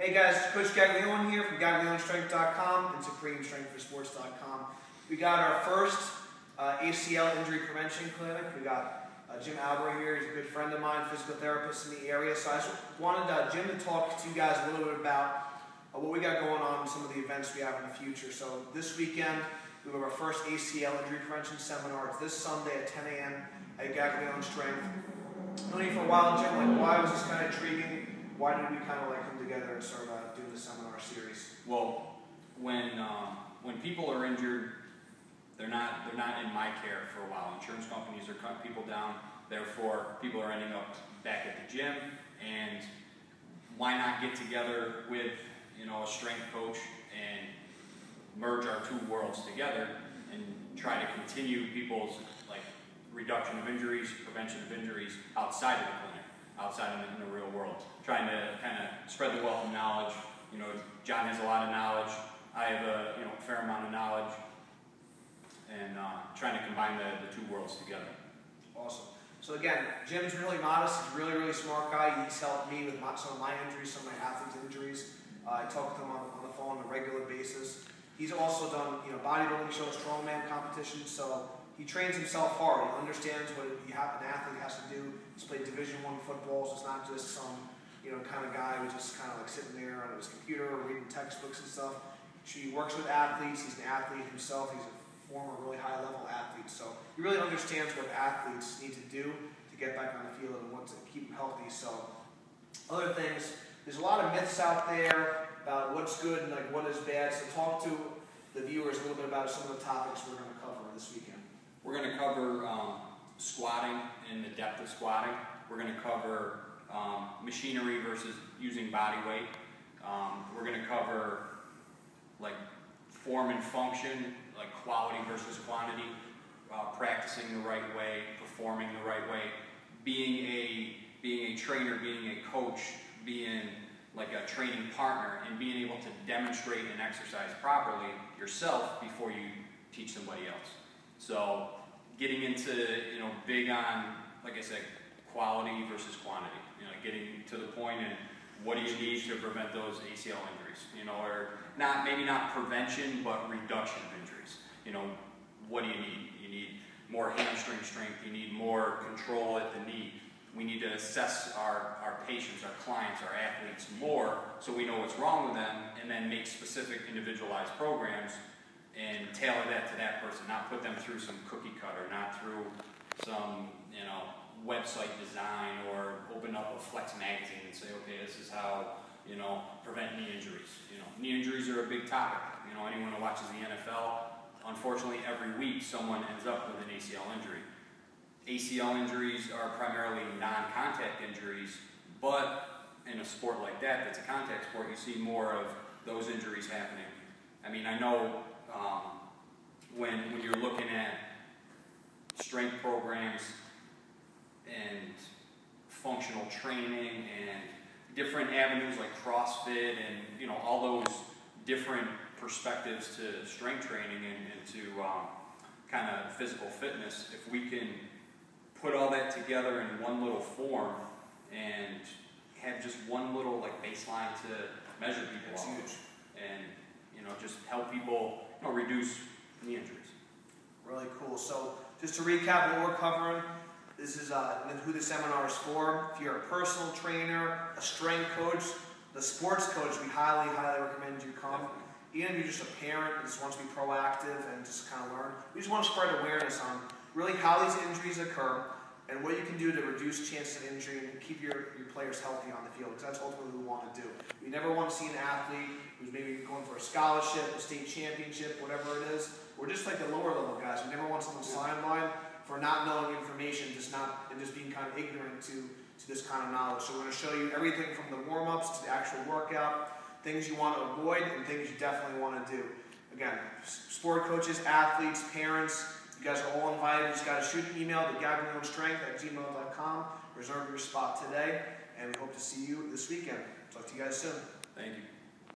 Hey guys, it's Coach Gaglione here from GaglioneStrength.com and SupremeStrengthForSports.com. We got our first ACL injury prevention clinic. We got Jim Albert here. He's a good friend of mine, physical therapist in the area. So I just wanted Jim to talk to you guys a little bit about what we got going on, some of the events we have in the future. So this weekend, we have our first ACL injury prevention seminar. It's this Sunday at 10 a.m. at Gaglione Strength. I've known you for a while, Jim. Like, why was this kind of intriguing? Why did we kind of come together and start doing the seminar series? Well, when people are injured, they're not in my care for a while. Insurance companies are cutting people down. Therefore, people are ending up back at the gym. And why not get together with a strength coach and merge our two worlds together and try to continue people's reduction of injuries, prevention of injuries outside of the clinic, outside in the real world. Trying to kind of spread the wealth of knowledge. John has a lot of knowledge. I have a fair amount of knowledge, and trying to combine the two worlds together. Awesome. So again, Jim's really modest. He's a really, really smart guy. He's helped me with some of my injuries, some of my athletes' injuries. I talk to him on the phone on a regular basis. He's also done bodybuilding shows, strongman competitions. So he trains himself hard. He understands what an athlete has to do. He's played Division I football, so it's not just some kind of guy who's just kind of sitting there on his computer or reading textbooks and stuff. He works with athletes. He's an athlete himself. He's a former really high-level athlete. So he really understands what athletes need to do to get back on the field and what to keep them healthy. So other things, there's a lot of myths out there about what's good and what is bad. So talk to the viewers a little bit about some of the topics we're going to cover this weekend. We're going to cover squatting and the depth of squatting. We're going to cover machinery versus using body weight. We're going to cover form and function, quality versus quantity, practicing the right way, performing the right way, being a trainer, being a coach, being a training partner, and being able to demonstrate and exercise properly yourself before you teach somebody else. So getting into big on, like I said, quality versus quantity. Getting to the point and what do you need to prevent those ACL injuries? Or maybe not prevention, but reduction of injuries. What do you need? You need more hamstring strength. You need more control at the knee. We need to assess our patients, our clients, our athletes more so we know what's wrong with them, and then make specific individualized programs and tailor that to that person, not put them through some cookie cutter, not through some website design, or open up a Flex magazine and say, okay, this is how prevent knee injuries. Knee injuries are a big topic. Anyone who watches the NFL, unfortunately, every week someone ends up with an ACL injury. ACL injuries are primarily non-contact injuries, but in a sport like that, that's a contact sport, you see more of those injuries happening. I know when you're looking at strength programs and functional training and different avenues like CrossFit and all those different perspectives to strength training and to kind of physical fitness, if we can put all that together in one little form and have just one little baseline to measure people off, and just help people reduce knee injuries. Really cool. So just to recap what we're covering, this is who the seminar is for. If you're a personal trainer, a strength coach, the sports coach, we highly, highly recommend you come. Even if you're just a parent and just wants to be proactive and just kind of learn, we just want to spread awareness on really how these injuries occur and what you can do to reduce chances of injury and keep your players healthy on the field, because that's ultimately what we want to do. We never want to see an athlete who's maybe going for a scholarship, a state championship, whatever it is. We're just like the lower level guys. We never want someone sidelined for not knowing information, just being kind of ignorant to this kind of knowledge. So we're going to show you everything from the warm-ups to the actual workout, things you want to avoid and things you definitely want to do. Again, sport coaches, athletes, parents, you guys are all invited. You just got to shoot an email to GaglioneStrength@gmail.com. Reserve your spot today, and we hope to see you this weekend. Talk to you guys soon. Thank you.